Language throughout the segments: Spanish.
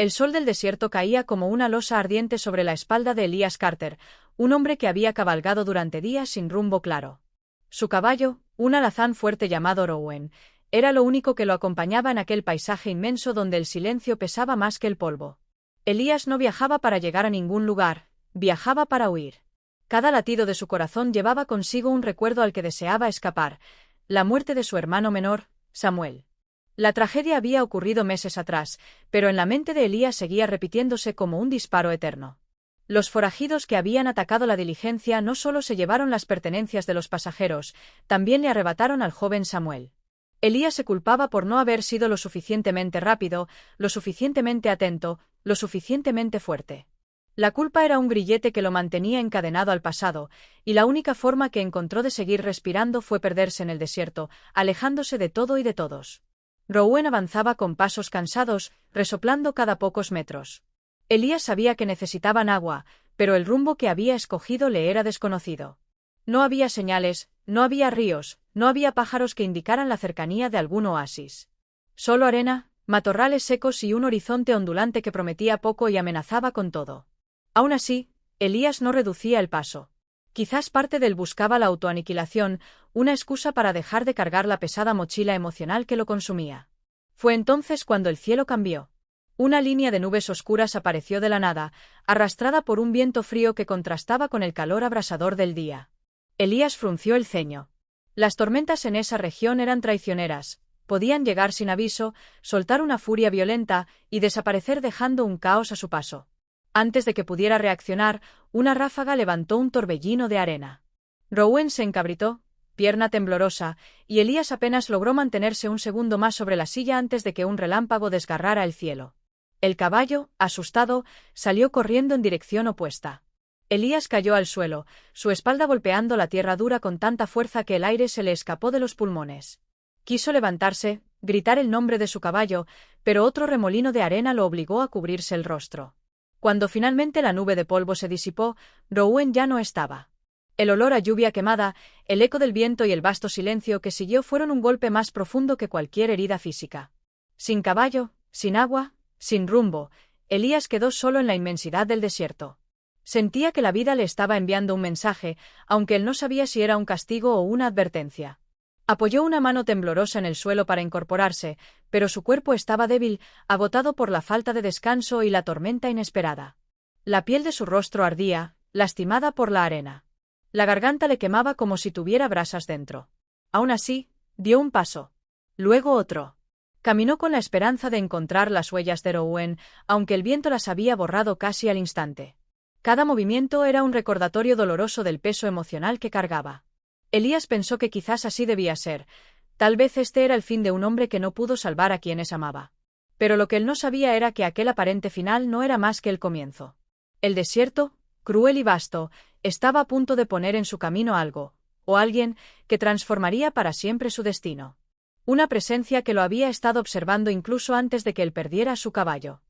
El sol del desierto caía como una losa ardiente sobre la espalda de Elias Carter, un hombre que había cabalgado durante días sin rumbo claro. Su caballo, un alazán fuerte llamado Rowan, era lo único que lo acompañaba en aquel paisaje inmenso donde el silencio pesaba más que el polvo. Elías no viajaba para llegar a ningún lugar, viajaba para huir. Cada latido de su corazón llevaba consigo un recuerdo al que deseaba escapar, la muerte de su hermano menor, Samuel. La tragedia había ocurrido meses atrás, pero en la mente de Elías seguía repitiéndose como un disparo eterno. Los forajidos que habían atacado la diligencia no solo se llevaron las pertenencias de los pasajeros, también le arrebataron al joven Samuel. Elías se culpaba por no haber sido lo suficientemente rápido, lo suficientemente atento, lo suficientemente fuerte. La culpa era un grillete que lo mantenía encadenado al pasado, y la única forma que encontró de seguir respirando fue perderse en el desierto, alejándose de todo y de todos. Rowan avanzaba con pasos cansados, resoplando cada pocos metros. Elías sabía que necesitaban agua, pero el rumbo que había escogido le era desconocido. No había señales, no había ríos, no había pájaros que indicaran la cercanía de algún oasis. Solo arena, matorrales secos y un horizonte ondulante que prometía poco y amenazaba con todo. Aún así, Elías no reducía el paso. Quizás parte de él buscaba la autoaniquilación, una excusa para dejar de cargar la pesada mochila emocional que lo consumía. Fue entonces cuando el cielo cambió. Una línea de nubes oscuras apareció de la nada, arrastrada por un viento frío que contrastaba con el calor abrasador del día. Elías frunció el ceño. Las tormentas en esa región eran traicioneras, podían llegar sin aviso, soltar una furia violenta y desaparecer dejando un caos a su paso. Antes de que pudiera reaccionar, una ráfaga levantó un torbellino de arena. Rowan se encabritó, pierna temblorosa, y Elías apenas logró mantenerse un segundo más sobre la silla antes de que un relámpago desgarrara el cielo. El caballo, asustado, salió corriendo en dirección opuesta. Elías cayó al suelo, su espalda golpeando la tierra dura con tanta fuerza que el aire se le escapó de los pulmones. Quiso levantarse, gritar el nombre de su caballo, pero otro remolino de arena lo obligó a cubrirse el rostro. Cuando finalmente la nube de polvo se disipó, Rowan ya no estaba. El olor a lluvia quemada, el eco del viento y el vasto silencio que siguió fueron un golpe más profundo que cualquier herida física. Sin caballo, sin agua, sin rumbo, Elías quedó solo en la inmensidad del desierto. Sentía que la vida le estaba enviando un mensaje, aunque él no sabía si era un castigo o una advertencia. Apoyó una mano temblorosa en el suelo para incorporarse, pero su cuerpo estaba débil, agotado por la falta de descanso y la tormenta inesperada. La piel de su rostro ardía, lastimada por la arena. La garganta le quemaba como si tuviera brasas dentro. Aún así, dio un paso. Luego otro. Caminó con la esperanza de encontrar las huellas de Rowan, aunque el viento las había borrado casi al instante. Cada movimiento era un recordatorio doloroso del peso emocional que cargaba. Elías pensó que quizás así debía ser. Tal vez este era el fin de un hombre que no pudo salvar a quienes amaba. Pero lo que él no sabía era que aquel aparente final no era más que el comienzo. El desierto, cruel y vasto, estaba a punto de poner en su camino algo, o alguien, que transformaría para siempre su destino. Una presencia que lo había estado observando incluso antes de que él perdiera su caballo.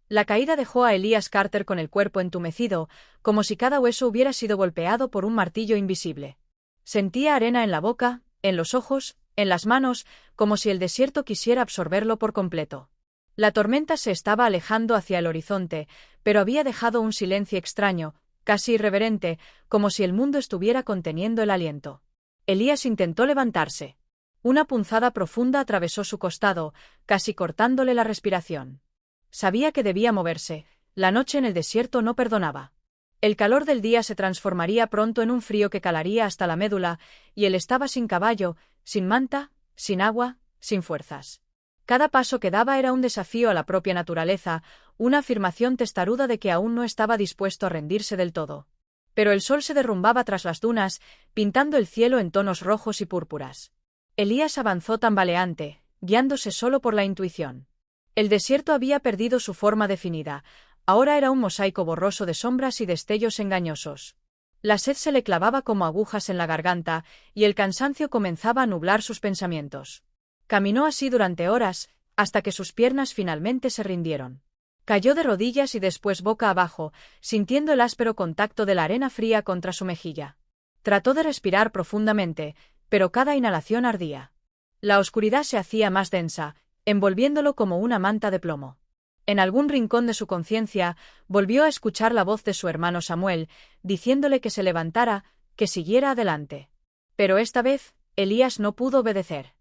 La caída dejó a Elías Carter con el cuerpo entumecido, como si cada hueso hubiera sido golpeado por un martillo invisible. Sentía arena en la boca, en los ojos, en las manos, como si el desierto quisiera absorberlo por completo. La tormenta se estaba alejando hacia el horizonte, pero había dejado un silencio extraño, casi irreverente, como si el mundo estuviera conteniendo el aliento. Elías intentó levantarse. Una punzada profunda atravesó su costado, casi cortándole la respiración. Sabía que debía moverse, la noche en el desierto no perdonaba. El calor del día se transformaría pronto en un frío que calaría hasta la médula, y él estaba sin caballo, sin manta, sin agua, sin fuerzas. Cada paso que daba era un desafío a la propia naturaleza, una afirmación testaruda de que aún no estaba dispuesto a rendirse del todo. Pero el sol se derrumbaba tras las dunas, pintando el cielo en tonos rojos y púrpuras. Elías avanzó tambaleante, guiándose solo por la intuición. El desierto había perdido su forma definida, ahora era un mosaico borroso de sombras y destellos engañosos. La sed se le clavaba como agujas en la garganta, y el cansancio comenzaba a nublar sus pensamientos. Caminó así durante horas, hasta que sus piernas finalmente se rindieron. Cayó de rodillas y después boca abajo, sintiendo el áspero contacto de la arena fría contra su mejilla. Trató de respirar profundamente, pero cada inhalación ardía. La oscuridad se hacía más densa, envolviéndolo como una manta de plomo. En algún rincón de su conciencia, volvió a escuchar la voz de su hermano Samuel, diciéndole que se levantara, que siguiera adelante. Pero esta vez, Elías no pudo obedecer.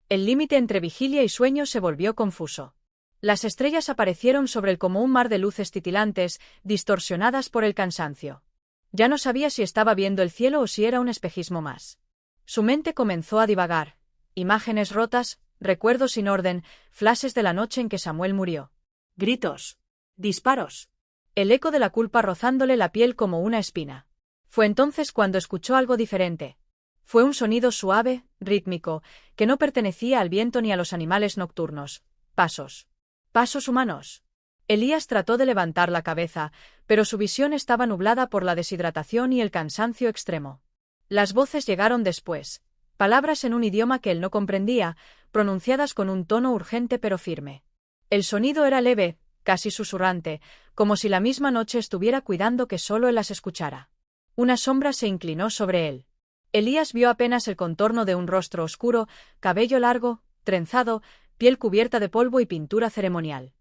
El límite entre vigilia y sueño se volvió confuso. Las estrellas aparecieron sobre él como un mar de luces titilantes, distorsionadas por el cansancio. Ya no sabía si estaba viendo el cielo o si era un espejismo más. Su mente comenzó a divagar. Imágenes rotas, recuerdos sin orden, flashes de la noche en que Samuel murió. Gritos. Disparos. El eco de la culpa rozándole la piel como una espina. Fue entonces cuando escuchó algo diferente. Fue un sonido suave, rítmico, que no pertenecía al viento ni a los animales nocturnos. Pasos. Pasos humanos. Elías trató de levantar la cabeza, pero su visión estaba nublada por la deshidratación y el cansancio extremo. Las voces llegaron después. Palabras en un idioma que él no comprendía, pronunciadas con un tono urgente pero firme. El sonido era leve, casi susurrante, como si la misma noche estuviera cuidando que solo él las escuchara. Una sombra se inclinó sobre él. Elías vio apenas el contorno de un rostro oscuro, cabello largo, trenzado, piel cubierta de polvo y pintura ceremonial.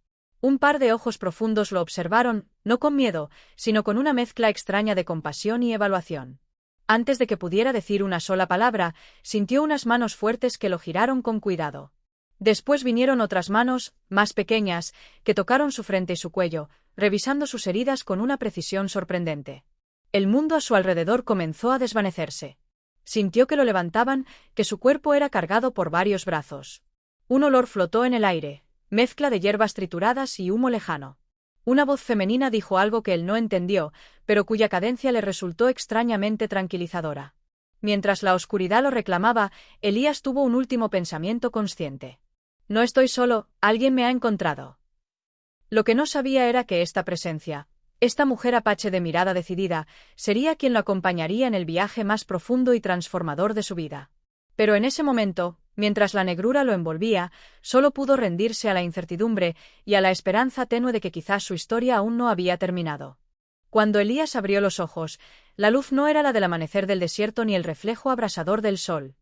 Un par de ojos profundos lo observaron, no con miedo, sino con una mezcla extraña de compasión y evaluación. Antes de que pudiera decir una sola palabra, sintió unas manos fuertes que lo giraron con cuidado. Después vinieron otras manos, más pequeñas, que tocaron su frente y su cuello, revisando sus heridas con una precisión sorprendente. El mundo a su alrededor comenzó a desvanecerse. Sintió que lo levantaban, que su cuerpo era cargado por varios brazos. Un olor flotó en el aire, mezcla de hierbas trituradas y humo lejano. Una voz femenina dijo algo que él no entendió, pero cuya cadencia le resultó extrañamente tranquilizadora. Mientras la oscuridad lo reclamaba, Elías tuvo un último pensamiento consciente. No estoy solo, alguien me ha encontrado. Lo que no sabía era que esta presencia, esta mujer apache de mirada decidida, sería quien lo acompañaría en el viaje más profundo y transformador de su vida. Pero en ese momento, mientras la negrura lo envolvía, solo pudo rendirse a la incertidumbre y a la esperanza tenue de que quizás su historia aún no había terminado. Cuando Elías abrió los ojos, la luz no era la del amanecer del desierto ni el reflejo abrasador del sol.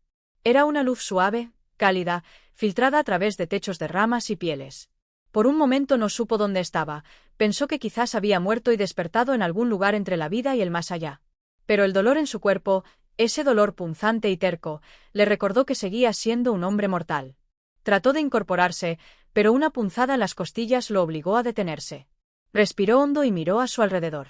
Era una luz suave, cálida, filtrada a través de techos de ramas y pieles. Por un momento no supo dónde estaba, pensó que quizás había muerto y despertado en algún lugar entre la vida y el más allá. Pero el dolor en su cuerpo, ese dolor punzante y terco, le recordó que seguía siendo un hombre mortal. Trató de incorporarse, pero una punzada en las costillas lo obligó a detenerse. Respiró hondo y miró a su alrededor.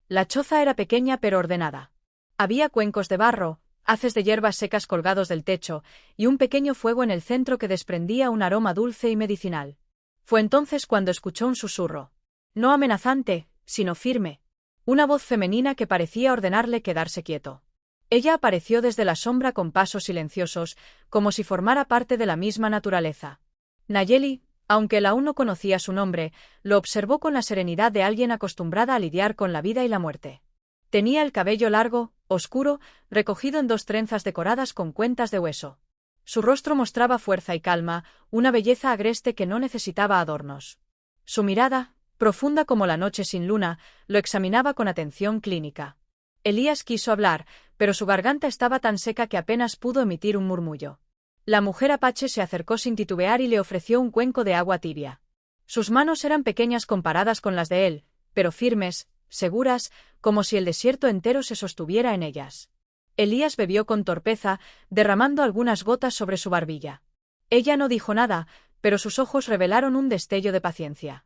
La choza era pequeña pero ordenada. Había cuencos de barro, haces de hierbas secas colgados del techo, y un pequeño fuego en el centro que desprendía un aroma dulce y medicinal. Fue entonces cuando escuchó un susurro. No amenazante, sino firme. Una voz femenina que parecía ordenarle quedarse quieto. Ella apareció desde la sombra con pasos silenciosos, como si formara parte de la misma naturaleza. Nayeli, aunque él aún no conocía su nombre, lo observó con la serenidad de alguien acostumbrada a lidiar con la vida y la muerte. Tenía el cabello largo, oscuro, recogido en dos trenzas decoradas con cuentas de hueso. Su rostro mostraba fuerza y calma, una belleza agreste que no necesitaba adornos. Su mirada, profunda como la noche sin luna, lo examinaba con atención clínica. Elías quiso hablar, pero su garganta estaba tan seca que apenas pudo emitir un murmullo. La mujer apache se acercó sin titubear y le ofreció un cuenco de agua tibia. Sus manos eran pequeñas comparadas con las de él, pero firmes, seguras, como si el desierto entero se sostuviera en ellas. Elías bebió con torpeza, derramando algunas gotas sobre su barbilla. Ella no dijo nada, pero sus ojos revelaron un destello de paciencia.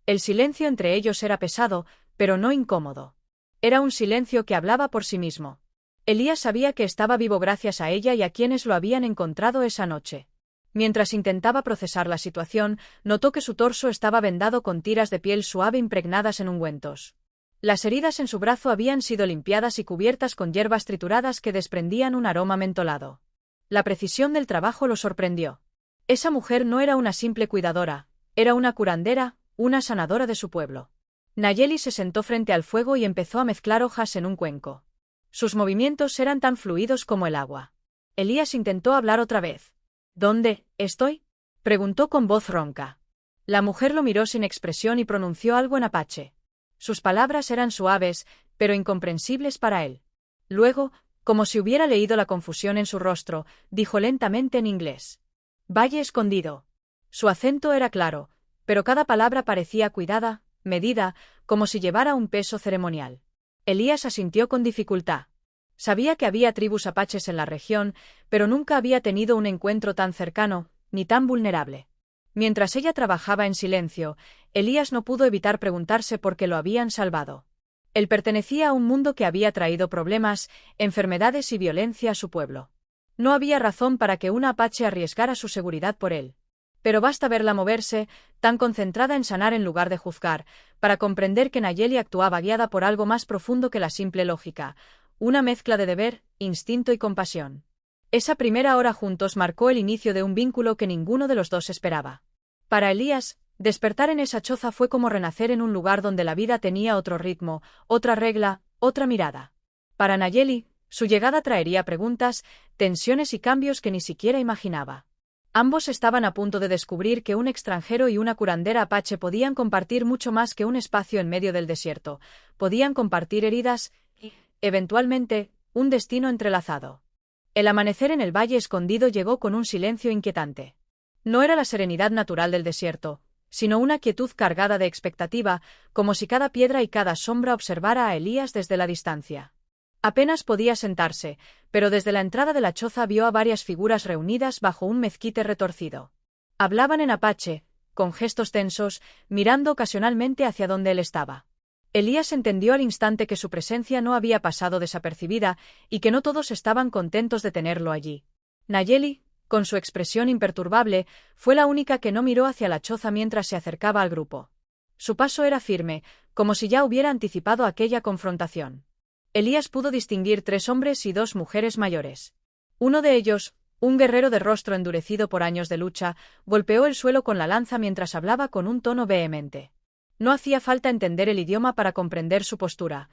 El silencio entre ellos era pesado, pero no incómodo. Era un silencio que hablaba por sí mismo. Elías sabía que estaba vivo gracias a ella y a quienes lo habían encontrado esa noche. Mientras intentaba procesar la situación, notó que su torso estaba vendado con tiras de piel suave impregnadas en ungüentos. Las heridas en su brazo habían sido limpiadas y cubiertas con hierbas trituradas que desprendían un aroma mentolado. La precisión del trabajo lo sorprendió. Esa mujer no era una simple cuidadora, era una curandera, una sanadora de su pueblo. Nayeli se sentó frente al fuego y empezó a mezclar hojas en un cuenco. Sus movimientos eran tan fluidos como el agua. Elías intentó hablar otra vez. ¿Dónde estoy?, preguntó con voz ronca. La mujer lo miró sin expresión y pronunció algo en apache. Sus palabras eran suaves, pero incomprensibles para él. Luego, como si hubiera leído la confusión en su rostro, dijo lentamente en inglés. Valle escondido. Su acento era claro, pero cada palabra parecía cuidada, medida, como si llevara un peso ceremonial. Elías asintió con dificultad. Sabía que había tribus apaches en la región, pero nunca había tenido un encuentro tan cercano, ni tan vulnerable. Mientras ella trabajaba en silencio, Elías no pudo evitar preguntarse por qué lo habían salvado. Él pertenecía a un mundo que había traído problemas, enfermedades y violencia a su pueblo. No había razón para que una apache arriesgara su seguridad por él. Pero basta verla moverse, tan concentrada en sanar en lugar de juzgar, para comprender que Nayeli actuaba guiada por algo más profundo que la simple lógica, una mezcla de deber, instinto y compasión. Esa primera hora juntos marcó el inicio de un vínculo que ninguno de los dos esperaba. Para Elías, despertar en esa choza fue como renacer en un lugar donde la vida tenía otro ritmo, otra regla, otra mirada. Para Nayeli, su llegada traería preguntas, tensiones y cambios que ni siquiera imaginaba. Ambos estaban a punto de descubrir que un extranjero y una curandera apache podían compartir mucho más que un espacio en medio del desierto, podían compartir heridas y, eventualmente, un destino entrelazado. El amanecer en el valle escondido llegó con un silencio inquietante. No era la serenidad natural del desierto, sino una quietud cargada de expectativa, como si cada piedra y cada sombra observara a Elías desde la distancia. Apenas podía sentarse, pero desde la entrada de la choza vio a varias figuras reunidas bajo un mezquite retorcido. Hablaban en apache, con gestos tensos, mirando ocasionalmente hacia donde él estaba. Elías entendió al instante que su presencia no había pasado desapercibida y que no todos estaban contentos de tenerlo allí. Nayeli, con su expresión imperturbable, fue la única que no miró hacia la choza mientras se acercaba al grupo. Su paso era firme, como si ya hubiera anticipado aquella confrontación. Elías pudo distinguir 3 hombres y 2 mujeres mayores. Uno de ellos, un guerrero de rostro endurecido por años de lucha, golpeó el suelo con la lanza mientras hablaba con un tono vehemente. No hacía falta entender el idioma para comprender su postura.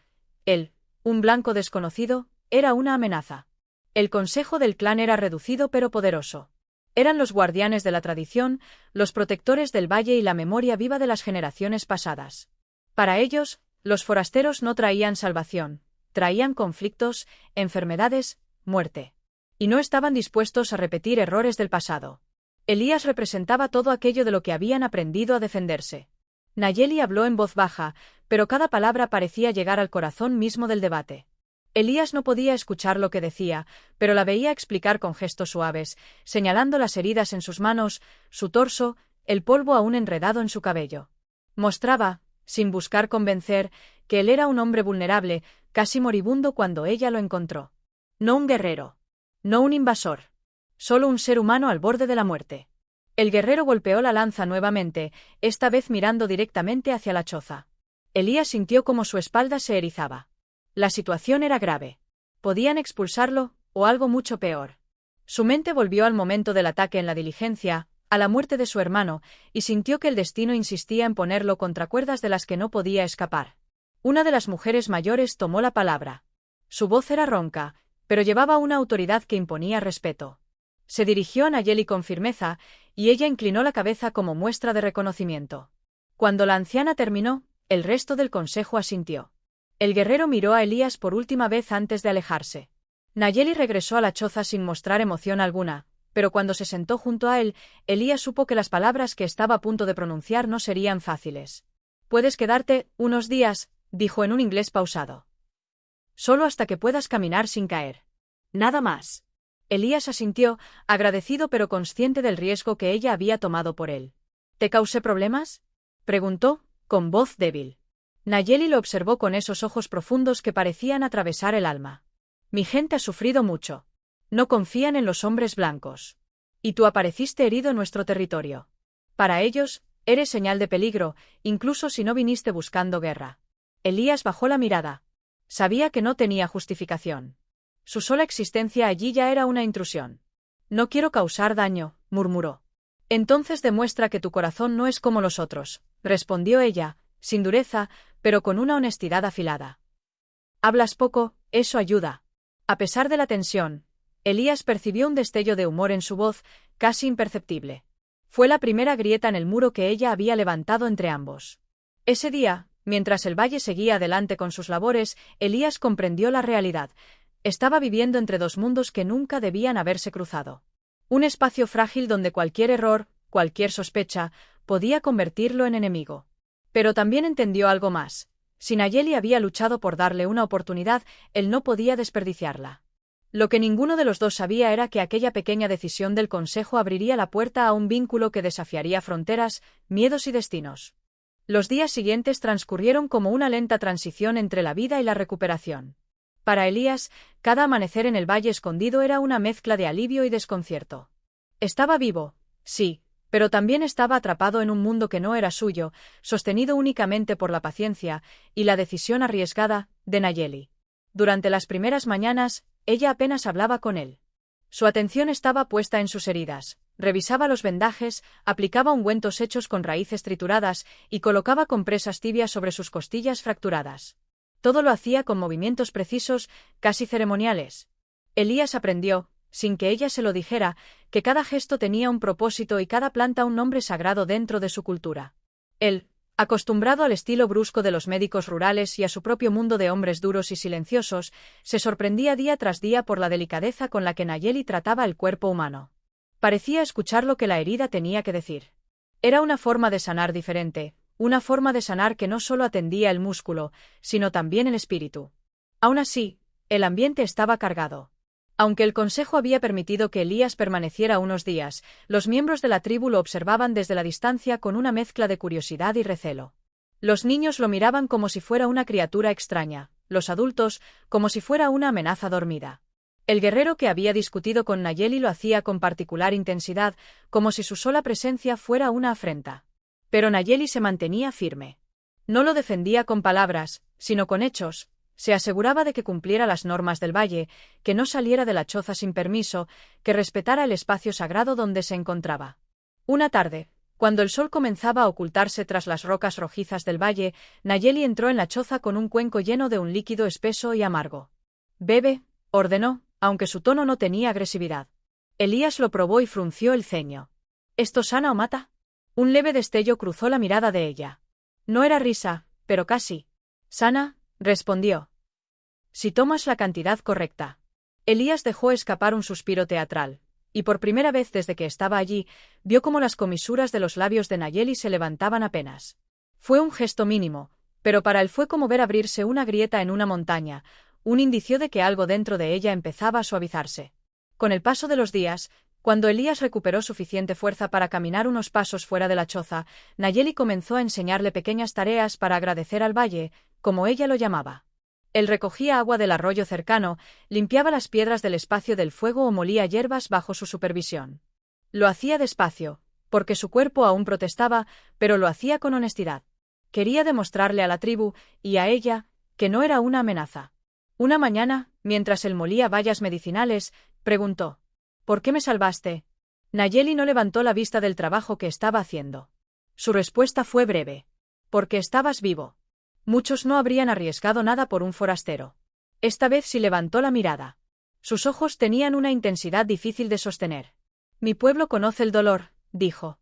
Él, un blanco desconocido, era una amenaza. El consejo del clan era reducido pero poderoso. Eran los guardianes de la tradición, los protectores del valle y la memoria viva de las generaciones pasadas. Para ellos, los forasteros no traían salvación. Traían conflictos, enfermedades, muerte. Y no estaban dispuestos a repetir errores del pasado. Elías representaba todo aquello de lo que habían aprendido a defenderse. Nayeli habló en voz baja, pero cada palabra parecía llegar al corazón mismo del debate. Elías no podía escuchar lo que decía, pero la veía explicar con gestos suaves, señalando las heridas en sus manos, su torso, el polvo aún enredado en su cabello. Mostraba, sin buscar convencer, que él era un hombre vulnerable, casi moribundo cuando ella lo encontró. No un guerrero. No un invasor. Solo un ser humano al borde de la muerte. El guerrero golpeó la lanza nuevamente, esta vez mirando directamente hacia la choza. Elías sintió como su espalda se erizaba. La situación era grave. Podían expulsarlo, o algo mucho peor. Su mente volvió al momento del ataque en la diligencia, a la muerte de su hermano, y sintió que el destino insistía en ponerlo contra cuerdas de las que no podía escapar. Una de las mujeres mayores tomó la palabra. Su voz era ronca, pero llevaba una autoridad que imponía respeto. Se dirigió a Nayeli con firmeza, y ella inclinó la cabeza como muestra de reconocimiento. Cuando la anciana terminó, el resto del consejo asintió. El guerrero miró a Elías por última vez antes de alejarse. Nayeli regresó a la choza sin mostrar emoción alguna, pero cuando se sentó junto a él, Elías supo que las palabras que estaba a punto de pronunciar no serían fáciles. «Puedes quedarte unos días», dijo en un inglés pausado. «Solo hasta que puedas caminar sin caer. Nada más». Elías asintió, agradecido pero consciente del riesgo que ella había tomado por él. «¿Te causé problemas?», preguntó, con voz débil. Nayeli lo observó con esos ojos profundos que parecían atravesar el alma. «Mi gente ha sufrido mucho. No confían en los hombres blancos. Y tú apareciste herido en nuestro territorio. Para ellos, eres señal de peligro, incluso si no viniste buscando guerra». Elías bajó la mirada. Sabía que no tenía justificación. Su sola existencia allí ya era una intrusión. «No quiero causar daño», murmuró. «Entonces demuestra que tu corazón no es como los otros», respondió ella, sin dureza, pero con una honestidad afilada. «Hablas poco, eso ayuda». A pesar de la tensión, Elías percibió un destello de humor en su voz, casi imperceptible. Fue la primera grieta en el muro que ella había levantado entre ambos. Ese día, mientras el valle seguía adelante con sus labores, Elías comprendió la realidad. Estaba viviendo entre 2 mundos que nunca debían haberse cruzado. Un espacio frágil donde cualquier error, cualquier sospecha, podía convertirlo en enemigo. Pero también entendió algo más. Si Nayeli había luchado por darle una oportunidad, él no podía desperdiciarla. Lo que ninguno de los dos sabía era que aquella pequeña decisión del consejo abriría la puerta a un vínculo que desafiaría fronteras, miedos y destinos. Los días siguientes transcurrieron como una lenta transición entre la vida y la recuperación. Para Elías, cada amanecer en el Valle Escondido era una mezcla de alivio y desconcierto. Estaba vivo, sí, pero también estaba atrapado en un mundo que no era suyo, sostenido únicamente por la paciencia y la decisión arriesgada de Nayeli. Durante las primeras mañanas, ella apenas hablaba con él. Su atención estaba puesta en sus heridas, revisaba los vendajes, aplicaba ungüentos hechos con raíces trituradas y colocaba compresas tibias sobre sus costillas fracturadas. Todo lo hacía con movimientos precisos, casi ceremoniales. Elías aprendió, sin que ella se lo dijera, que cada gesto tenía un propósito y cada planta un nombre sagrado dentro de su cultura. Él, acostumbrado al estilo brusco de los médicos rurales y a su propio mundo de hombres duros y silenciosos, se sorprendía día tras día por la delicadeza con la que Nayeli trataba el cuerpo humano. Parecía escuchar lo que la herida tenía que decir. Era una forma de sanar diferente, una forma de sanar que no solo atendía el músculo, sino también el espíritu. Aún así, el ambiente estaba cargado. Aunque el consejo había permitido que Elías permaneciera unos días, los miembros de la tribu lo observaban desde la distancia con una mezcla de curiosidad y recelo. Los niños lo miraban como si fuera una criatura extraña, los adultos como si fuera una amenaza dormida. El guerrero que había discutido con Nayeli lo hacía con particular intensidad, como si su sola presencia fuera una afrenta. Pero Nayeli se mantenía firme. No lo defendía con palabras, sino con hechos. Se aseguraba de que cumpliera las normas del valle, que no saliera de la choza sin permiso, que respetara el espacio sagrado donde se encontraba. Una tarde, cuando el sol comenzaba a ocultarse tras las rocas rojizas del valle, Nayeli entró en la choza con un cuenco lleno de un líquido espeso y amargo. «Bebe», ordenó, aunque su tono no tenía agresividad. Elías lo probó y frunció el ceño. «¿Esto sana o mata?» Un leve destello cruzó la mirada de ella. No era risa, pero casi. «Sana», respondió. «Si tomas la cantidad correcta». Elías dejó escapar un suspiro teatral, y por primera vez desde que estaba allí, vio cómo las comisuras de los labios de Nayeli se levantaban apenas. Fue un gesto mínimo, pero para él fue como ver abrirse una grieta en una montaña, un indicio de que algo dentro de ella empezaba a suavizarse. Con el paso de los días, cuando Elías recuperó suficiente fuerza para caminar unos pasos fuera de la choza, Nayeli comenzó a enseñarle pequeñas tareas para agradecer al valle, como ella lo llamaba. Él recogía agua del arroyo cercano, limpiaba las piedras del espacio del fuego o molía hierbas bajo su supervisión. Lo hacía despacio, porque su cuerpo aún protestaba, pero lo hacía con honestidad. Quería demostrarle a la tribu, y a ella, que no era una amenaza. Una mañana, mientras él molía bayas medicinales, preguntó: «¿Por qué me salvaste?» Nayeli no levantó la vista del trabajo que estaba haciendo. Su respuesta fue breve: «Porque estabas vivo». Muchos no habrían arriesgado nada por un forastero. Esta vez sí levantó la mirada. Sus ojos tenían una intensidad difícil de sostener. «Mi pueblo conoce el dolor», dijo.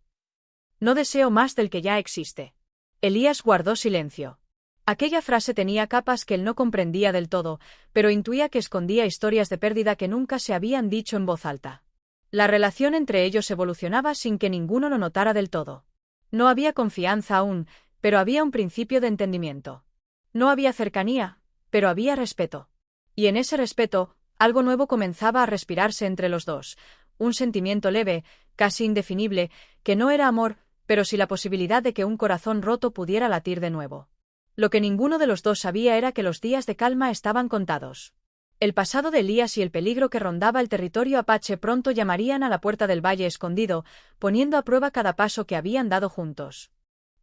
«No deseo más del que ya existe». Elías guardó silencio. Aquella frase tenía capas que él no comprendía del todo, pero intuía que escondía historias de pérdida que nunca se habían dicho en voz alta. La relación entre ellos evolucionaba sin que ninguno lo notara del todo. No había confianza aún, pero había un principio de entendimiento. No había cercanía, pero había respeto. Y en ese respeto, algo nuevo comenzaba a respirarse entre los dos, un sentimiento leve, casi indefinible, que no era amor, pero sí la posibilidad de que un corazón roto pudiera latir de nuevo. Lo que ninguno de los dos sabía era que los días de calma estaban contados. El pasado de Elías y el peligro que rondaba el territorio apache pronto llamarían a la puerta del Valle Escondido, poniendo a prueba cada paso que habían dado juntos.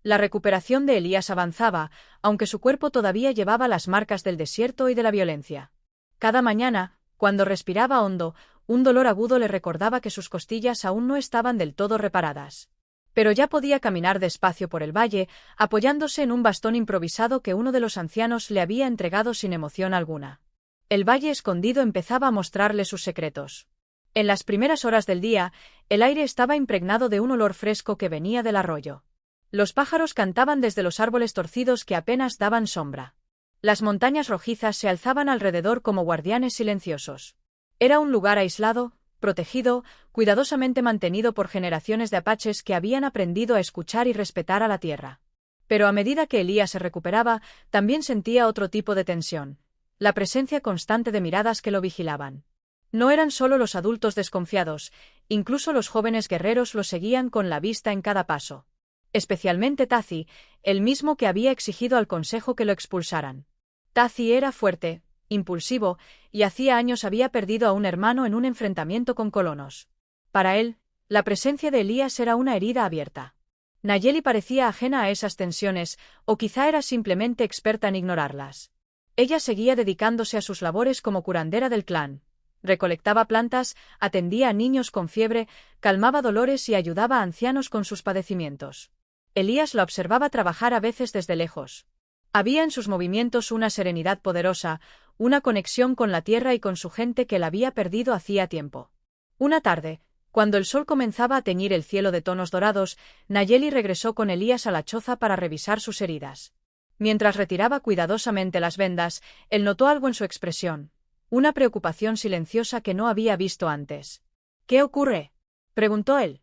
La recuperación de Elías avanzaba, aunque su cuerpo todavía llevaba las marcas del desierto y de la violencia. Cada mañana, cuando respiraba hondo, un dolor agudo le recordaba que sus costillas aún no estaban del todo reparadas. Pero ya podía caminar despacio por el valle, apoyándose en un bastón improvisado que uno de los ancianos le había entregado sin emoción alguna. El Valle Escondido empezaba a mostrarle sus secretos. En las primeras horas del día, el aire estaba impregnado de un olor fresco que venía del arroyo. Los pájaros cantaban desde los árboles torcidos que apenas daban sombra. Las montañas rojizas se alzaban alrededor como guardianes silenciosos. Era un lugar aislado, protegido, cuidadosamente mantenido por generaciones de apaches que habían aprendido a escuchar y respetar a la tierra. Pero a medida que Elías se recuperaba, también sentía otro tipo de tensión: la presencia constante de miradas que lo vigilaban. No eran solo los adultos desconfiados, incluso los jóvenes guerreros lo seguían con la vista en cada paso. Especialmente Tazi, el mismo que había exigido al consejo que lo expulsaran. Tazi era fuerte, impulsivo, y hacía años había perdido a un hermano en un enfrentamiento con colonos. Para él, la presencia de Elías era una herida abierta. Nayeli parecía ajena a esas tensiones, o quizá era simplemente experta en ignorarlas. Ella seguía dedicándose a sus labores como curandera del clan. Recolectaba plantas, atendía a niños con fiebre, calmaba dolores y ayudaba a ancianos con sus padecimientos. Elías la observaba trabajar a veces desde lejos. Había en sus movimientos una serenidad poderosa, una conexión con la tierra y con su gente que la había perdido hacía tiempo. Una tarde, cuando el sol comenzaba a teñir el cielo de tonos dorados, Nayeli regresó con Elías a la choza para revisar sus heridas. Mientras retiraba cuidadosamente las vendas, él notó algo en su expresión, una preocupación silenciosa que no había visto antes. —¿Qué ocurre? —preguntó él.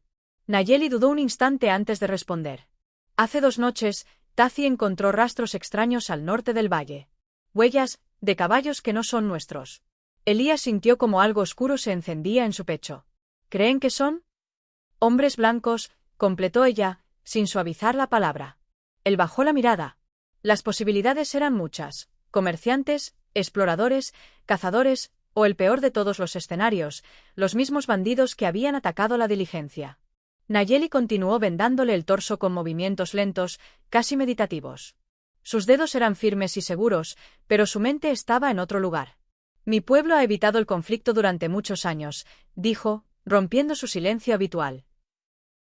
Nayeli dudó un instante antes de responder. Hace 2 noches, Tazi encontró rastros extraños al norte del valle. Huellas de caballos que no son nuestros. Elías sintió como algo oscuro se encendía en su pecho. —¿Creen que son? —Hombres blancos —completó ella, sin suavizar la palabra. Él bajó la mirada. Las posibilidades eran muchas: comerciantes, exploradores, cazadores, o el peor de todos los escenarios, los mismos bandidos que habían atacado la diligencia. Nayeli continuó vendándole el torso con movimientos lentos, casi meditativos. Sus dedos eran firmes y seguros, pero su mente estaba en otro lugar. Mi pueblo ha evitado el conflicto durante muchos años, dijo, rompiendo su silencio habitual.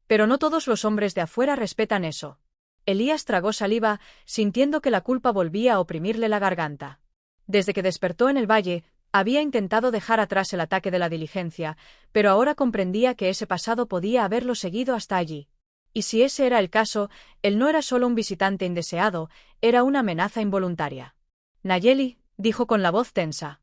Pero no todos los hombres de afuera respetan eso. Elías tragó saliva, sintiendo que la culpa volvía a oprimirle la garganta. Desde que despertó en el valle, había intentado dejar atrás el ataque de la diligencia, pero ahora comprendía que ese pasado podía haberlo seguido hasta allí. Y si ese era el caso, él no era solo un visitante indeseado, era una amenaza involuntaria. Nayeli, dijo con la voz tensa.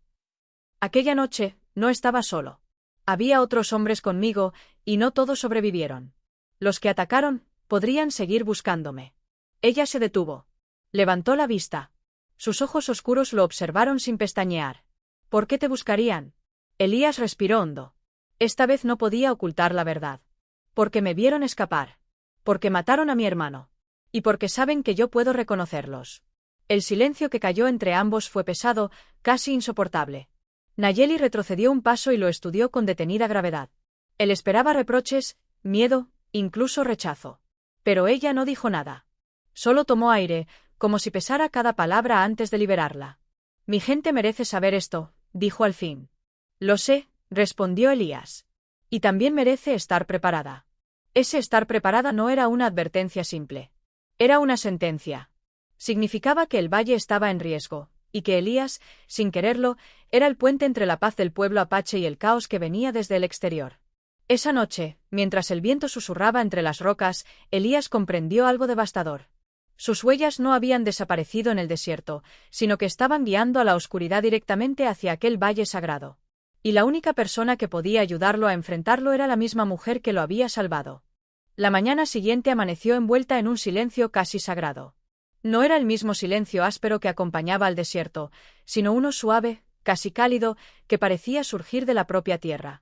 Aquella noche, no estaba solo. Había otros hombres conmigo, y no todos sobrevivieron. Los que atacaron, podrían seguir buscándome. Ella se detuvo. Levantó la vista. Sus ojos oscuros lo observaron sin pestañear. ¿Por qué te buscarían? Elías respiró hondo. Esta vez no podía ocultar la verdad. Porque me vieron escapar. Porque mataron a mi hermano. Y porque saben que yo puedo reconocerlos. El silencio que cayó entre ambos fue pesado, casi insoportable. Nayeli retrocedió un paso y lo estudió con detenida gravedad. Él esperaba reproches, miedo, incluso rechazo. Pero ella no dijo nada. Solo tomó aire, como si pesara cada palabra antes de liberarla. Mi gente merece saber esto, dijo al fin. Lo sé, respondió Elías. Y también merece estar preparada. Ese estar preparada no era una advertencia simple. Era una sentencia. Significaba que el valle estaba en riesgo, y que Elías, sin quererlo, era el puente entre la paz del pueblo apache y el caos que venía desde el exterior. Esa noche, mientras el viento susurraba entre las rocas, Elías comprendió algo devastador. Sus huellas no habían desaparecido en el desierto, sino que estaban guiando a la oscuridad directamente hacia aquel valle sagrado. Y la única persona que podía ayudarlo a enfrentarlo era la misma mujer que lo había salvado. La mañana siguiente amaneció envuelta en un silencio casi sagrado. No era el mismo silencio áspero que acompañaba al desierto, sino uno suave, casi cálido, que parecía surgir de la propia tierra.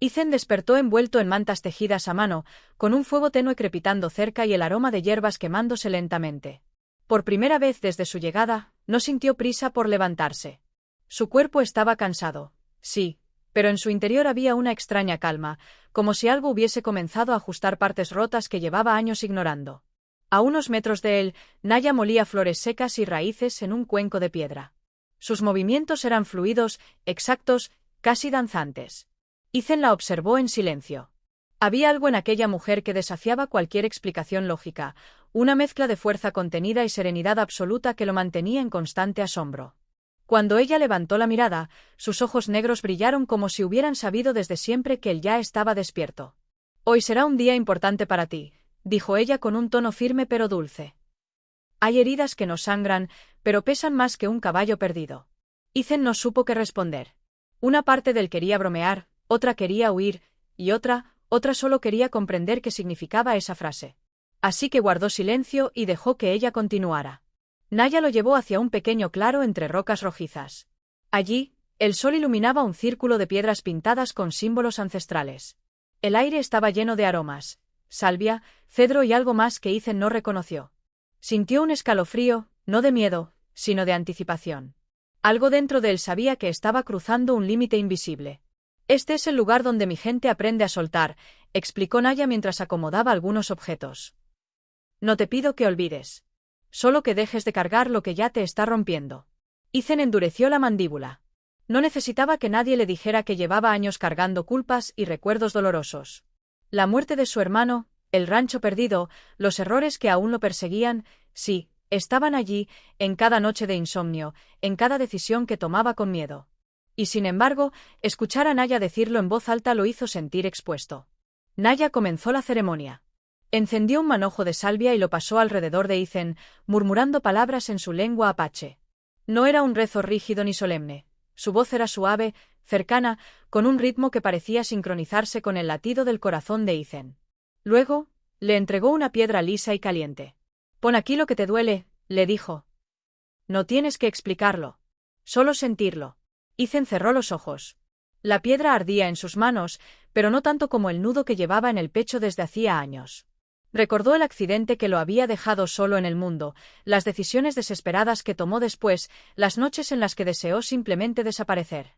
Ethan despertó envuelto en mantas tejidas a mano, con un fuego tenue crepitando cerca y el aroma de hierbas quemándose lentamente. Por primera vez desde su llegada, no sintió prisa por levantarse. Su cuerpo estaba cansado, sí, pero en su interior había una extraña calma, como si algo hubiese comenzado a ajustar partes rotas que llevaba años ignorando. A unos metros de él, Naya molía flores secas y raíces en un cuenco de piedra. Sus movimientos eran fluidos, exactos, casi danzantes. Ethan la observó en silencio. Había algo en aquella mujer que desafiaba cualquier explicación lógica, una mezcla de fuerza contenida y serenidad absoluta que lo mantenía en constante asombro. Cuando ella levantó la mirada, sus ojos negros brillaron como si hubieran sabido desde siempre que él ya estaba despierto. «Hoy será un día importante para ti», dijo ella con un tono firme pero dulce. «Hay heridas que no sangran, pero pesan más que un caballo perdido». Ethan no supo qué responder. Una parte de él quería bromear, otra quería huir, y otra solo quería comprender qué significaba esa frase. Así que guardó silencio y dejó que ella continuara. Naya lo llevó hacia un pequeño claro entre rocas rojizas. Allí, el sol iluminaba un círculo de piedras pintadas con símbolos ancestrales. El aire estaba lleno de aromas, salvia, cedro y algo más que Ethan no reconoció. Sintió un escalofrío, no de miedo, sino de anticipación. Algo dentro de él sabía que estaba cruzando un límite invisible. Este es el lugar donde mi gente aprende a soltar, explicó Naya mientras acomodaba algunos objetos. No te pido que olvides. Solo que dejes de cargar lo que ya te está rompiendo. Ethan endureció la mandíbula. No necesitaba que nadie le dijera que llevaba años cargando culpas y recuerdos dolorosos. La muerte de su hermano, el rancho perdido, los errores que aún lo perseguían, sí, estaban allí, en cada noche de insomnio, en cada decisión que tomaba con miedo. Y sin embargo, escuchar a Naya decirlo en voz alta lo hizo sentir expuesto. Naya comenzó la ceremonia. Encendió un manojo de salvia y lo pasó alrededor de Ethan, murmurando palabras en su lengua apache. No era un rezo rígido ni solemne. Su voz era suave, cercana, con un ritmo que parecía sincronizarse con el latido del corazón de Ethan. Luego, le entregó una piedra lisa y caliente. «Pon aquí lo que te duele», le dijo. «No tienes que explicarlo. Solo sentirlo». Ethan cerró los ojos. La piedra ardía en sus manos, pero no tanto como el nudo que llevaba en el pecho desde hacía años. Recordó el accidente que lo había dejado solo en el mundo, las decisiones desesperadas que tomó después, las noches en las que deseó simplemente desaparecer.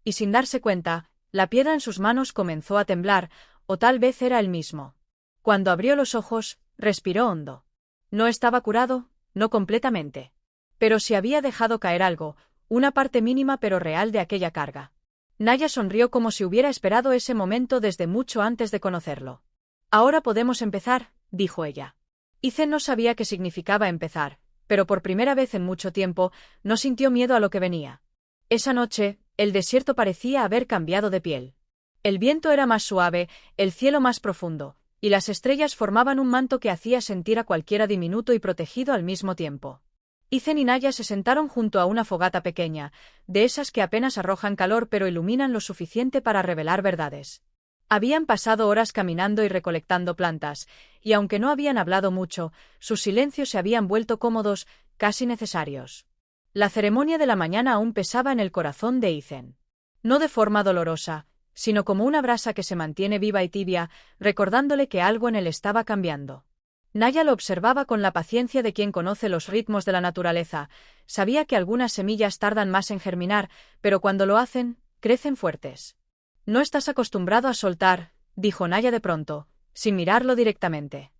Y sin darse cuenta, la piedra en sus manos comenzó a temblar, o tal vez era él mismo. Cuando abrió los ojos, respiró hondo. No estaba curado, no completamente. Pero si había dejado caer algo, una parte mínima pero real de aquella carga. Naya sonrió como si hubiera esperado ese momento desde mucho antes de conocerlo. «Ahora podemos empezar», dijo ella. Ethan no sabía qué significaba empezar, pero por primera vez en mucho tiempo, no sintió miedo a lo que venía. Esa noche, el desierto parecía haber cambiado de piel. El viento era más suave, el cielo más profundo, y las estrellas formaban un manto que hacía sentir a cualquiera diminuto y protegido al mismo tiempo. Ethan y Naya se sentaron junto a una fogata pequeña, de esas que apenas arrojan calor pero iluminan lo suficiente para revelar verdades. Habían pasado horas caminando y recolectando plantas, y aunque no habían hablado mucho, sus silencios se habían vuelto cómodos, casi necesarios. La ceremonia de la mañana aún pesaba en el corazón de Ethan. No de forma dolorosa, sino como una brasa que se mantiene viva y tibia, recordándole que algo en él estaba cambiando. Naya lo observaba con la paciencia de quien conoce los ritmos de la naturaleza, sabía que algunas semillas tardan más en germinar, pero cuando lo hacen, crecen fuertes. «No estás acostumbrado a soltar», dijo Naya de pronto, sin mirarlo directamente.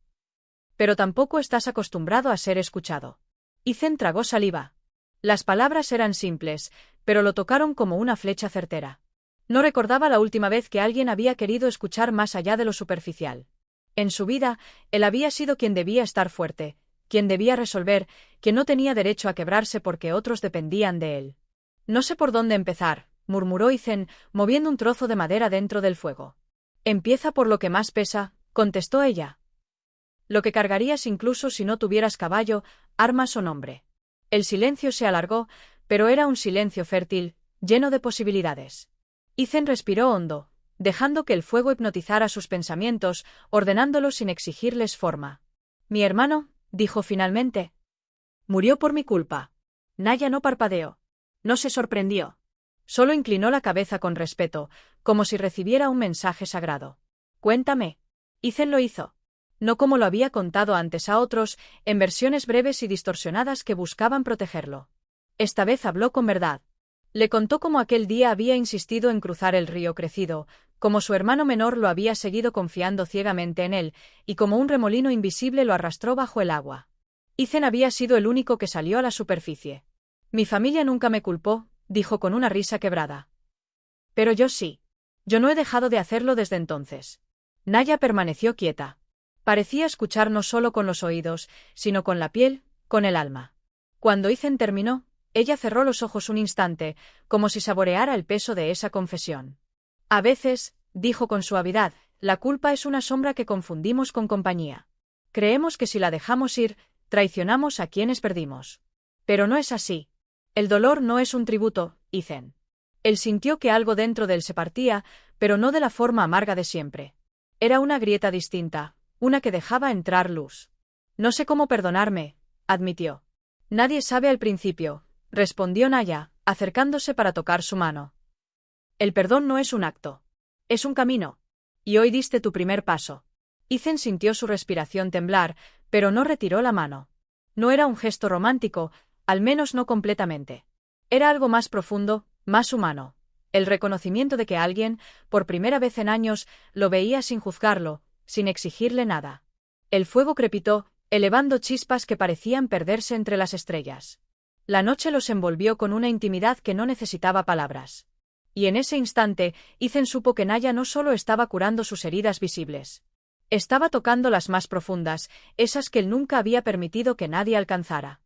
«Pero tampoco estás acostumbrado a ser escuchado». Ethan tragó saliva. Las palabras eran simples, pero lo tocaron como una flecha certera. No recordaba la última vez que alguien había querido escuchar más allá de lo superficial. En su vida, él había sido quien debía estar fuerte, quien debía resolver, quien no tenía derecho a quebrarse porque otros dependían de él. «No sé por dónde empezar», murmuró Ethan, moviendo un trozo de madera dentro del fuego. «Empieza por lo que más pesa», contestó ella. «Lo que cargarías incluso si no tuvieras caballo, armas o nombre». El silencio se alargó, pero era un silencio fértil, lleno de posibilidades. Ethan respiró hondo, dejando que el fuego hipnotizara sus pensamientos, ordenándolos sin exigirles forma. «Mi hermano», dijo finalmente, «murió por mi culpa». Naya no parpadeó. No se sorprendió. Solo inclinó la cabeza con respeto, como si recibiera un mensaje sagrado. «Cuéntame». Ethan lo hizo. No como lo había contado antes a otros, en versiones breves y distorsionadas que buscaban protegerlo. Esta vez habló con verdad. Le contó cómo aquel día había insistido en cruzar el río crecido, cómo su hermano menor lo había seguido confiando ciegamente en él, y como un remolino invisible lo arrastró bajo el agua. Ethan había sido el único que salió a la superficie. «Mi familia nunca me culpó», dijo con una risa quebrada. «Pero yo sí. Yo no he dejado de hacerlo desde entonces». Naya permaneció quieta. Parecía escuchar no solo con los oídos, sino con la piel, con el alma. Cuando Ethan terminó, ella cerró los ojos un instante, como si saboreara el peso de esa confesión. «A veces», dijo con suavidad, «la culpa es una sombra que confundimos con compañía. Creemos que si la dejamos ir, traicionamos a quienes perdimos. Pero no es así. El dolor no es un tributo, Ethan. Él sintió que algo dentro de él se partía, pero no de la forma amarga de siempre. Era una grieta distinta, una que dejaba entrar luz. No sé cómo perdonarme, admitió. Nadie sabe al principio, respondió Naya, acercándose para tocar su mano. El perdón no es un acto. Es un camino. Y hoy diste tu primer paso. Ethan sintió su respiración temblar, pero no retiró la mano. No era un gesto romántico, al menos no completamente. Era algo más profundo, más humano. El reconocimiento de que alguien, por primera vez en años, lo veía sin juzgarlo, sin exigirle nada. El fuego crepitó, elevando chispas que parecían perderse entre las estrellas. La noche los envolvió con una intimidad que no necesitaba palabras. Y en ese instante, Ethan supo que Naya no solo estaba curando sus heridas visibles. Estaba tocando las más profundas, esas que él nunca había permitido que nadie alcanzara.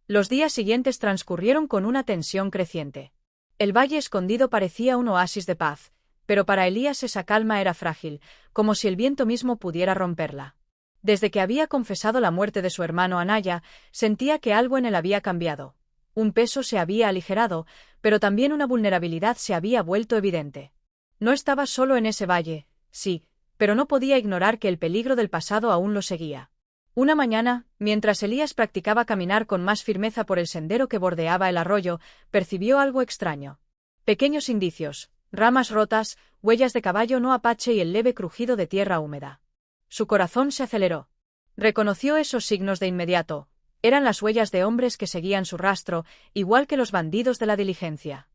Los días siguientes transcurrieron con una tensión creciente. El valle escondido parecía un oasis de paz, pero para Elías esa calma era frágil, como si el viento mismo pudiera romperla. Desde que había confesado la muerte de su hermano a Naya, sentía que algo en él había cambiado. Un peso se había aligerado, pero también una vulnerabilidad se había vuelto evidente. No estaba solo en ese valle, sí, pero no podía ignorar que el peligro del pasado aún lo seguía. Una mañana, mientras Elías practicaba caminar con más firmeza por el sendero que bordeaba el arroyo, percibió algo extraño. Pequeños indicios, ramas rotas, huellas de caballo no apache y el leve crujido de tierra húmeda. Su corazón se aceleró. Reconoció esos signos de inmediato. Eran las huellas de hombres que seguían su rastro, igual que los bandidos de la diligencia.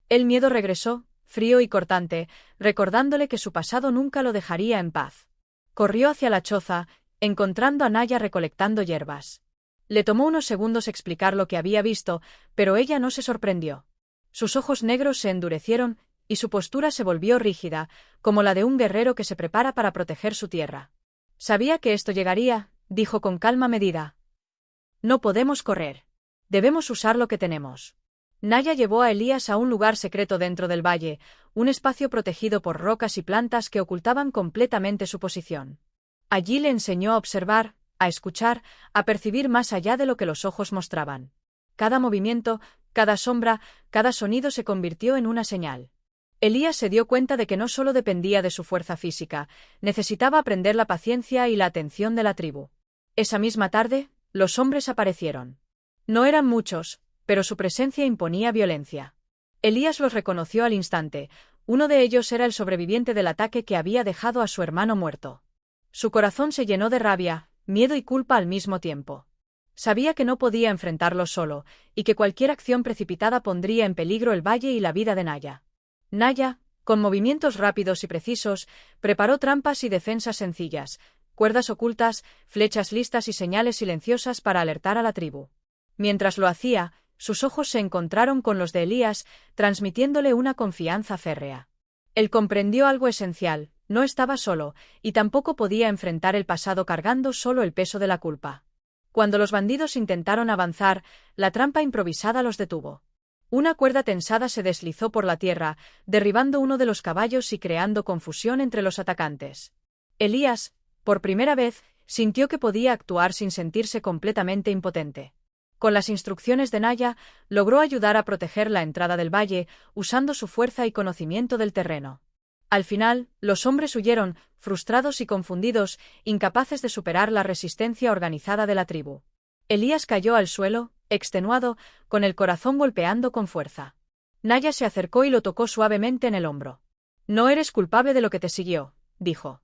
El miedo regresó, frío y cortante, recordándole que su pasado nunca lo dejaría en paz. Corrió hacia la choza, encontrando a Naya recolectando hierbas. Le tomó unos segundos explicar lo que había visto, pero ella no se sorprendió. Sus ojos negros se endurecieron, y su postura se volvió rígida, como la de un guerrero que se prepara para proteger su tierra. Sabía que esto llegaría, dijo con calma medida. No podemos correr. Debemos usar lo que tenemos. Naya llevó a Elías a un lugar secreto dentro del valle, un espacio protegido por rocas y plantas que ocultaban completamente su posición. Allí le enseñó a observar, a escuchar, a percibir más allá de lo que los ojos mostraban. Cada movimiento, cada sombra, cada sonido se convirtió en una señal. Elías se dio cuenta de que no solo dependía de su fuerza física, necesitaba aprender la paciencia y la atención de la tribu. Esa misma tarde, los hombres aparecieron. No eran muchos, pero su presencia imponía violencia. Elías los reconoció al instante. Uno de ellos era el sobreviviente del ataque que había dejado a su hermano muerto. Su corazón se llenó de rabia, miedo y culpa al mismo tiempo. Sabía que no podía enfrentarlo solo, y que cualquier acción precipitada pondría en peligro el valle y la vida de Naya. Naya, con movimientos rápidos y precisos, preparó trampas y defensas sencillas, cuerdas ocultas, flechas listas y señales silenciosas para alertar a la tribu. Mientras lo hacía, sus ojos se encontraron con los de Elías, transmitiéndole una confianza férrea. Él comprendió algo esencial: no estaba solo, y tampoco podía enfrentar el pasado cargando solo el peso de la culpa. Cuando los bandidos intentaron avanzar, la trampa improvisada los detuvo. Una cuerda tensada se deslizó por la tierra, derribando uno de los caballos y creando confusión entre los atacantes. Elías, por primera vez, sintió que podía actuar sin sentirse completamente impotente. Con las instrucciones de Naya, logró ayudar a proteger la entrada del valle, usando su fuerza y conocimiento del terreno. Al final, los hombres huyeron, frustrados y confundidos, incapaces de superar la resistencia organizada de la tribu. Elías cayó al suelo, extenuado, con el corazón golpeando con fuerza. Naya se acercó y lo tocó suavemente en el hombro. «No eres culpable de lo que te siguió», dijo.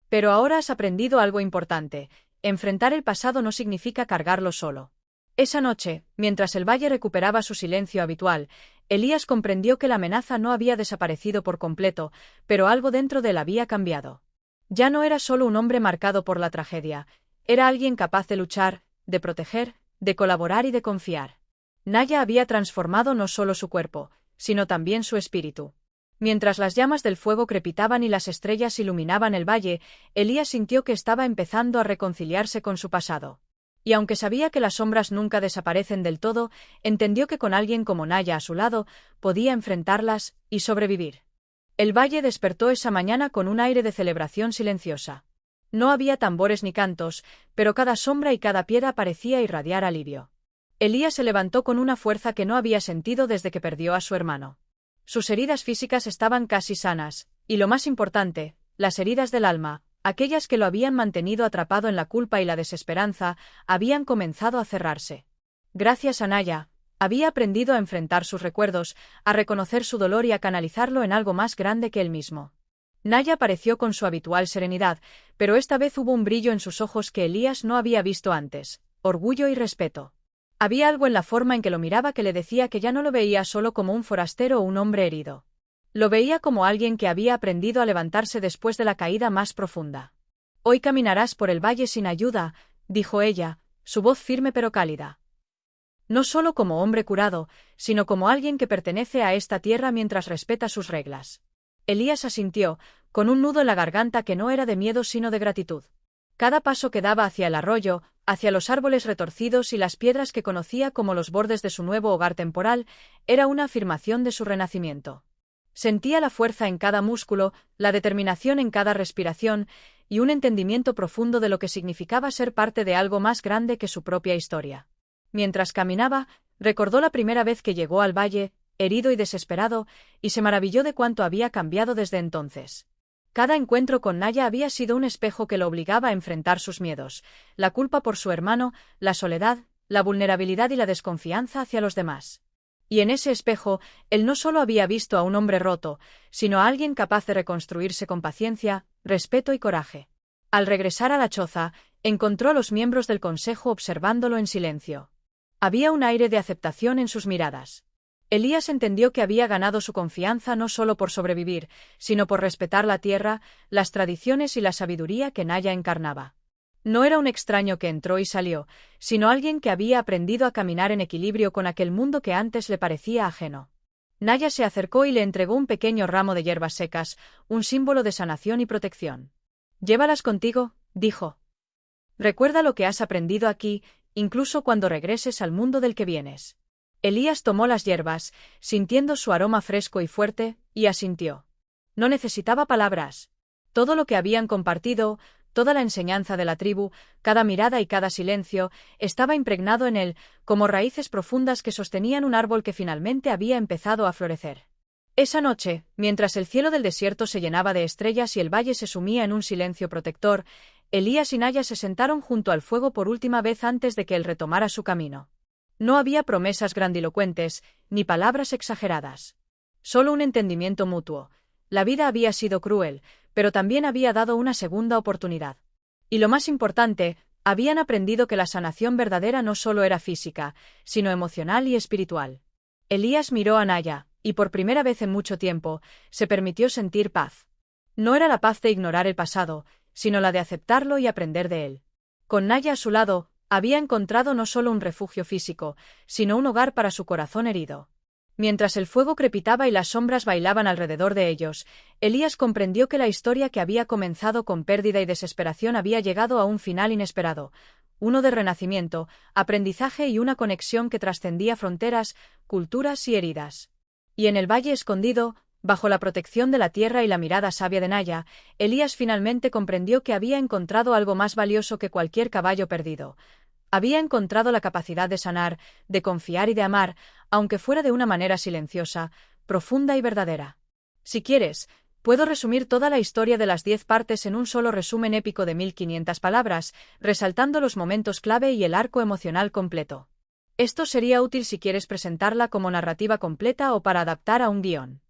«Pero ahora has aprendido algo importante. Enfrentar el pasado no significa cargarlo solo». Esa noche, mientras el valle recuperaba su silencio habitual, Elías comprendió que la amenaza no había desaparecido por completo, pero algo dentro de él había cambiado. Ya no era solo un hombre marcado por la tragedia, era alguien capaz de luchar, de proteger, de colaborar y de confiar. Naya había transformado no solo su cuerpo, sino también su espíritu. Mientras las llamas del fuego crepitaban y las estrellas iluminaban el valle, Elías sintió que estaba empezando a reconciliarse con su pasado. Y aunque sabía que las sombras nunca desaparecen del todo, entendió que con alguien como Naya a su lado, podía enfrentarlas y sobrevivir. El valle despertó esa mañana con un aire de celebración silenciosa. No había tambores ni cantos, pero cada sombra y cada piedra parecía irradiar alivio. Elías se levantó con una fuerza que no había sentido desde que perdió a su hermano. Sus heridas físicas estaban casi sanas, y lo más importante, las heridas del alma, aquellas que lo habían mantenido atrapado en la culpa y la desesperanza, habían comenzado a cerrarse. Gracias a Naya, había aprendido a enfrentar sus recuerdos, a reconocer su dolor y a canalizarlo en algo más grande que él mismo. Naya apareció con su habitual serenidad, pero esta vez hubo un brillo en sus ojos que Elías no había visto antes, orgullo y respeto. Había algo en la forma en que lo miraba que le decía que ya no lo veía solo como un forastero o un hombre herido. Lo veía como alguien que había aprendido a levantarse después de la caída más profunda. «Hoy caminarás por el valle sin ayuda», dijo ella, su voz firme pero cálida. No solo como hombre curado, sino como alguien que pertenece a esta tierra mientras respeta sus reglas. Elías asintió, con un nudo en la garganta que no era de miedo sino de gratitud. Cada paso que daba hacia el arroyo, hacia los árboles retorcidos y las piedras que conocía como los bordes de su nuevo hogar temporal, era una afirmación de su renacimiento. Sentía la fuerza en cada músculo, la determinación en cada respiración, y un entendimiento profundo de lo que significaba ser parte de algo más grande que su propia historia. Mientras caminaba, recordó la primera vez que llegó al valle, herido y desesperado, y se maravilló de cuánto había cambiado desde entonces. Cada encuentro con Naya había sido un espejo que lo obligaba a enfrentar sus miedos, la culpa por su hermano, la soledad, la vulnerabilidad y la desconfianza hacia los demás. Y en ese espejo, él no solo había visto a un hombre roto, sino a alguien capaz de reconstruirse con paciencia, respeto y coraje. Al regresar a la choza, encontró a los miembros del consejo observándolo en silencio. Había un aire de aceptación en sus miradas. Elías entendió que había ganado su confianza no solo por sobrevivir, sino por respetar la tierra, las tradiciones y la sabiduría que Naya encarnaba. No era un extraño que entró y salió, sino alguien que había aprendido a caminar en equilibrio con aquel mundo que antes le parecía ajeno. Naya se acercó y le entregó un pequeño ramo de hierbas secas, un símbolo de sanación y protección. «Llévalas contigo», dijo. «Recuerda lo que has aprendido aquí, incluso cuando regreses al mundo del que vienes». Elías tomó las hierbas, sintiendo su aroma fresco y fuerte, y asintió. No necesitaba palabras. Todo lo que habían compartido, toda la enseñanza de la tribu, cada mirada y cada silencio, estaba impregnado en él, como raíces profundas que sostenían un árbol que finalmente había empezado a florecer. Esa noche, mientras el cielo del desierto se llenaba de estrellas y el valle se sumía en un silencio protector, Elías y Naya se sentaron junto al fuego por última vez antes de que él retomara su camino. No había promesas grandilocuentes, ni palabras exageradas. Solo un entendimiento mutuo. La vida había sido cruel, pero también había dado una segunda oportunidad. Y lo más importante, habían aprendido que la sanación verdadera no solo era física, sino emocional y espiritual. Elías miró a Naya, y por primera vez en mucho tiempo, se permitió sentir paz. No era la paz de ignorar el pasado, sino la de aceptarlo y aprender de él. Con Naya a su lado, había encontrado no solo un refugio físico, sino un hogar para su corazón herido. Mientras el fuego crepitaba y las sombras bailaban alrededor de ellos, Elías comprendió que la historia que había comenzado con pérdida y desesperación había llegado a un final inesperado, uno de renacimiento, aprendizaje y una conexión que trascendía fronteras, culturas y heridas. Y en el valle escondido, bajo la protección de la tierra y la mirada sabia de Naya, Elías finalmente comprendió que había encontrado algo más valioso que cualquier caballo perdido. Había encontrado la capacidad de sanar, de confiar y de amar, aunque fuera de una manera silenciosa, profunda y verdadera. Si quieres, puedo resumir toda la historia de las 10 partes en un solo resumen épico de 1500 palabras, resaltando los momentos clave y el arco emocional completo. Esto sería útil si quieres presentarla como narrativa completa o para adaptar a un guión.